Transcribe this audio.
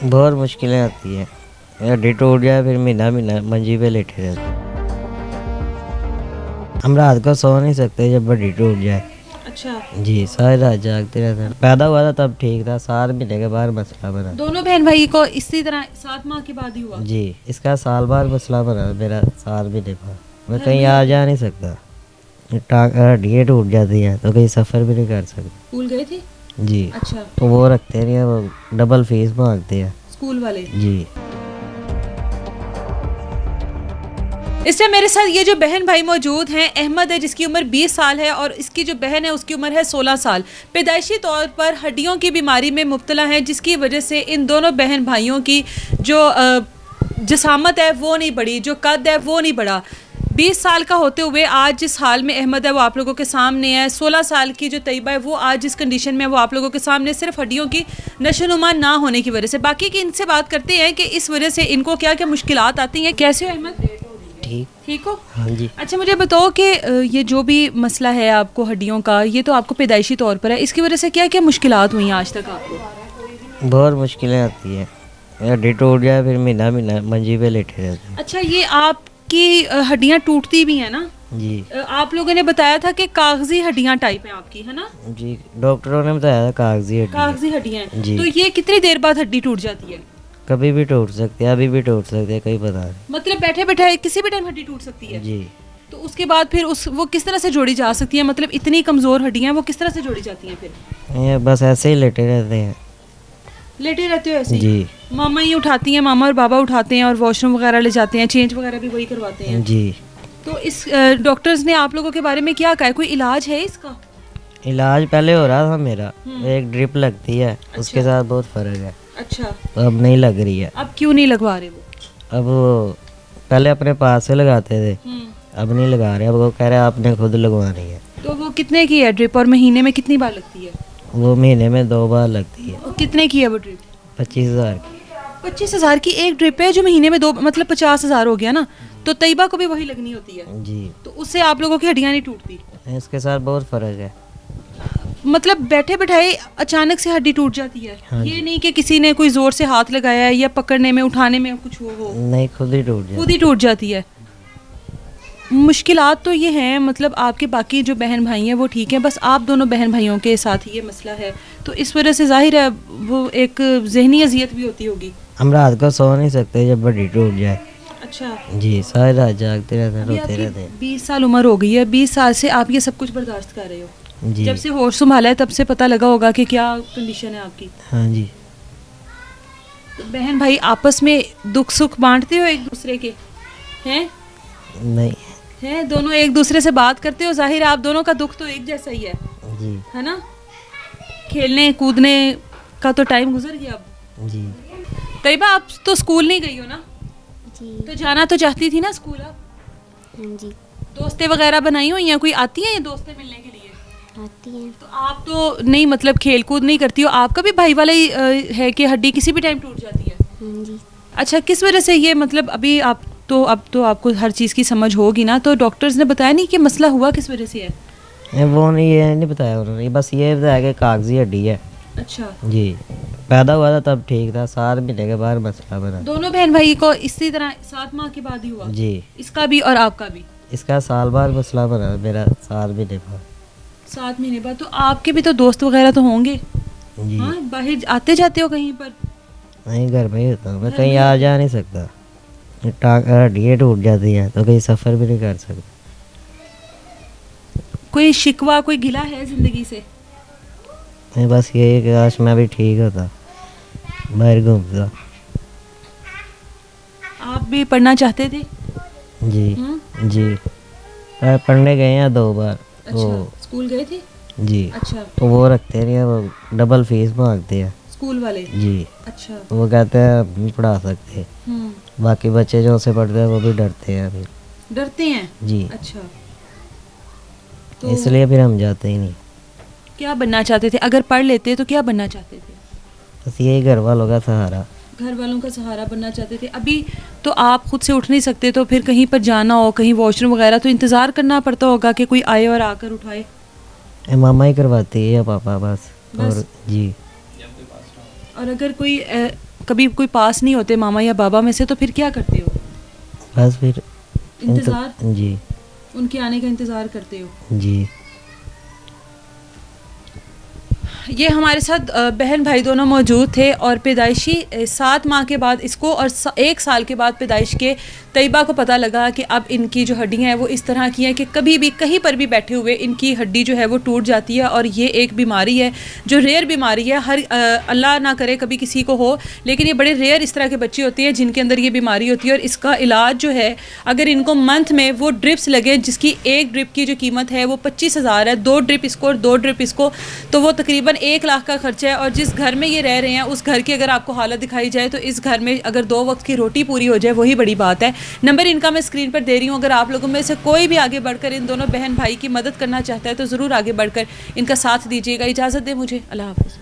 बहुत मुश्किलें आती हैं। हड्डी टूट जाए फिर महीना महीना मंजी पे लेटे रहते हैं। हम रात को सो नहीं सकते जब हड्डी टूट जाए। अच्छा, जी, सारी रात जागते रहते हैं। पैदा हुआ था तब ठीक था, 7 महीने के बाद मसला बना। दोनों बहन भाई को इसी तरह 7 माह के बाद ही हुआ। जी, इसका साल बाद मसला बना मेरा, 7 महीने बाद मैं कहीं आ जा नहीं सकता। हड्डियाँ टूट जाती हैं तो कहीं सफ़र भी नहीं कर सकते। स्कूल गए थे? जी, अच्छा, तो वो रखते नहीं हैं, वो डबल फीस मांगते हैं। स्कूल वाले। जी। इस टाइम मेरे साथ ये जो बहन भाई मौजूद हैं, अहमद है जिसकी उम्र 20 साल है और इसकी जो बहन है उसकी उम्र है 16 साल। पैदाइशी तौर पर हड्डियों की बीमारी में मुब्तला है, जिसकी वजह से इन दोनों बहन भाइयों की जो जिसामत है वो नहीं बढ़ी, जो कद है वो नहीं बढ़ा। 20 साल का होते हुए आज जिस हाल में अहमद है वो आप लोगों के सामने है। 16 साल की जो तैयबा है वो आज जिस कंडीशन में है वो आप लोगों के सामने, सिर्फ हड्डियों की नशोनुमा ना होने की वजह से। बाकी की इनसे बात करते हैं कि इस वजह से इनको क्या क्या मुश्किलात आती हैं। कैसे हो अहमद? ठीक। ठीक हो? हाँ जी। अच्छा, मुझे बताओ कि ये जो भी मसला है आपको हड्डियों का, ये तो आपको पैदाइशी तौर पर है, इसकी वजह से क्या क्या मुश्किलात हुई हैं आज तक आपको? बहुत मुश्किलें आती हैं। हड्डी टूट जाए फिर महीना महीना मंजी पे लेटे रहते हैं। अच्छा, ये आपकी हड्डियां टूटती भी हैं ना? जी। आप लोगों ने बताया था कि कागजी हड्डियां टाइप है आपकी, है ना? जी, डॉक्टरों ने बताया था कागजी हड्डी है। कागजी हड्डियां हैं। जी। तो ये कितनी देर बाद हड्डी टूट जाती है? कभी भी टूट सकती है, अभी भी टूट सकती है, कहीं पता नहीं। मतलब बैठे बैठे किसी भी टाइम हड्डी टूट सकती है? जी। तो उसके बाद फिर वो किस तरह से जोड़ी जा सकती है? मतलब इतनी कमज़ोर हड्डियां वो किस तरह से जोड़ी जाती हैं फिर? ये बस ऐसे ही लेटे रहते हैं। लेटे रहते हो ऐसे ही? जी। मामा ही उठाती हैं, मामा और बाबा उठाते हैं और वॉशरूम वगैरह ले जाते हैं, चेंज वगैरह भी वही करवाते हैं। जी। तो इस डॉक्टर्स ने आप लोगों के बारे में क्या कहा है? कोई इलाज है इसका? इलाज पहले हो रहा था मेरा, एक ड्रिप लगती है, उसके साथ बहुत फर्क है। अच्छा, तो अब नहीं लग रही है। अब क्यों नहीं लगवा रहे वो? अब वो पहले अपने पास से लगाते थे, अब नहीं लगा रहे। अब वो कह रहे हैं आपने खुद लगवानी है। तो वो कितने की है ड्रिप और महीने में कितनी बार लगती है? वो महीने में 2 बार लगती है। और कितने की है वो ड्रिप? 25,000 की। 25,000 की एक ड्रिप है जो महीने में 2, मतलब 50,000 हो गया ना। तो तैयबा को भी वही लगनी होती है। जी। तो उससे आप लोगों की हड्डियां नहीं टूटती? इसके साथ बहुत फर्क है। मतलब बैठे बैठाए अचानक से हड्डी टूट जाती है? हाँ ये नहीं कि किसी ने कोई जोर से हाथ लगाया है या पकड़ने में उठाने में कुछ हो नहीं, खुद ही टूट जाए। खुद ही टूट जाती है। मुश्किलात तो ये हैं, मतलब आपके बाकी जो बहन भाई हैं वो ठीक हैं, बस आप दोनों बहन भाइयों के साथ ही ये मसला है। तो इस वजह से जाहिर है वो एक जहनी अजियत भी होती होगी। हम रात को सो नहीं सकते जब हड्डी टूट जाए। अच्छा, जी, सारी रात जागते रहते हैं, अभी रोते रहते आपकी 20 साल उम्र हो गई है, 20 साल से आप ये सब कुछ बर्दाश्त कर रहे हो। हैं। जी। जब से होश संभाला है तब से पता लगा होगा कि क्या कंडीशन है आपकी। हाँ जी। तो बहन भाई आपस में दुख सुख बांटते हो एक दूसरे के? हैं? नहीं। हैं, दोनों एक दूसरे से बात करते हो? जाहिर है आप दोनों का दुख तो एक जैसा ही जी। है ना? खेलने कूदने का तो टाइम गुजर गया अब। जी। तैयबा, आप तो स्कूल नहीं गई हो ना? जी। तो जाना तो चाहती थी ना स्कूल अब? हाँ जी, दोस्तें वगैरह बनाई हुई हैं? कोई आती हैं ये दोस्तें मिलने के लिए? आती हैं। तो आप तो नहीं, मतलब खेल कूद नहीं करती हो? आपका भी भाई वाला ही है कि हड्डी किसी भी टाइम टूट जाती है? हाँ जी। अच्छा, किस वजह से ये, मतलब अभी आप तो अब तो आपको हर चीज़ की समझ होगी ना, तो डॉक्टर्स ने बताया नहीं कि मसला हुआ किस वजह से है? वो नहीं, ये नहीं बताया उन्होंने, बस ये बताया कि कागजी हड्डी है। अच्छा, जी, पैदा हुआ था तब ठीक था, 7 महीने के बाद मसला बना। दोनों बहन भाई को इसी तरह 7 माह के बाद ही हुआ? जी। इसका भी और आपका भी? इसका साल बाद मसला बना मेरा, 7 महीने बाद। 7 महीने बाद? तो आपके भी तो दोस्त वगैरह तो होंगे? जी। हाँ, बाहर आते जाते हो कहीं पर? नहीं, घर में ही होता हूँ मैं, कहीं आ जा नहीं सकता। हड्डियाँ टूट जाती हैं तो कहीं सफ़र भी नहीं कर सकता। कोई शिकवा, कोई गिला है ज़िंदगी से? नहीं, बस ये है कि काश मैं भी ठीक होता, बाहर घूमता। आप भी पढ़ना चाहते थे? जी। हम्म? जी, पढ़ने गए हैं 2 बार। अच्छा, स्कूल गए थे? जी। अच्छा, तो वो रखते नहीं हैं, वो डबल फीस मांगते हैं। स्कूल वाले? जी। अच्छा। तो वो कहते हैं हम नहीं पढ़ा सकते। बाकी बच्चे जो से पढ़ते हैं वो भी डरते हैं अभी। डरते हैं? जी। अच्छा, तो इसलिए फिर हम जाते ही नहीं। क्या बनना चाहते थे? अगर पढ़ लेते तो क्या बनना चाहते थे? बस यही घर वालों का सहारा। घर वालों का सहारा बनना चाहते थे। अभी तो आप खुद से उठ नहीं सकते, तो फिर कहीं पर जाना हो, कहीं वॉशरूम वगैरह, तो इंतज़ार करना पड़ता होगा कि कोई आए और आकर उठाए? मामा ही करवाती है या पापा बस। बस? और जी। और अगर कोई कभी कोई पास नहीं होते मामा या बाबा में से, तो फिर क्या करते हो? बस फिर इंतज़ार, जी उनके आने का इंतज़ार करते हो। जी। ये हमारे साथ बहन भाई दोनों मौजूद थे और पैदाइशी 7 माह के बाद इसको और 1 साल के बाद पैदाइश के तैयबा को पता लगा कि अब इनकी जो हड्डियां हैं वो इस तरह की हैं कि कभी भी कहीं पर भी बैठे हुए इनकी हड्डी जो है वो टूट जाती है। और ये एक बीमारी है जो रेयर बीमारी है, हर अल्लाह ना करे कभी किसी को हो, लेकिन ये बड़े रेयर इस तरह के बच्चे होते हैं जिनके अंदर ये बीमारी होती है। और इसका इलाज जो है, अगर इनको मंथ में वो ड्रिप्स लगे जिसकी एक ड्रिप की जो कीमत है वो 25,000 है, 2 ड्रिप इसको और 2 ड्रिप इसको, तो वो तकरीबन 1 लाख का खर्चा है। और जिस घर में ये रह रहे हैं उस घर की अगर आपको हालत दिखाई जाए तो इस घर में अगर 2 वक्त की रोटी पूरी हो जाए वही बड़ी बात है। नंबर इनका मैं स्क्रीन पर दे रही हूँ, अगर आप लोगों में से कोई भी आगे बढ़कर इन दोनों बहन भाई की मदद करना चाहता है तो ज़रूर आगे बढ़कर इनका साथ दीजिएगा। इजाज़त दें मुझे, अल्लाह हाफ़िज़।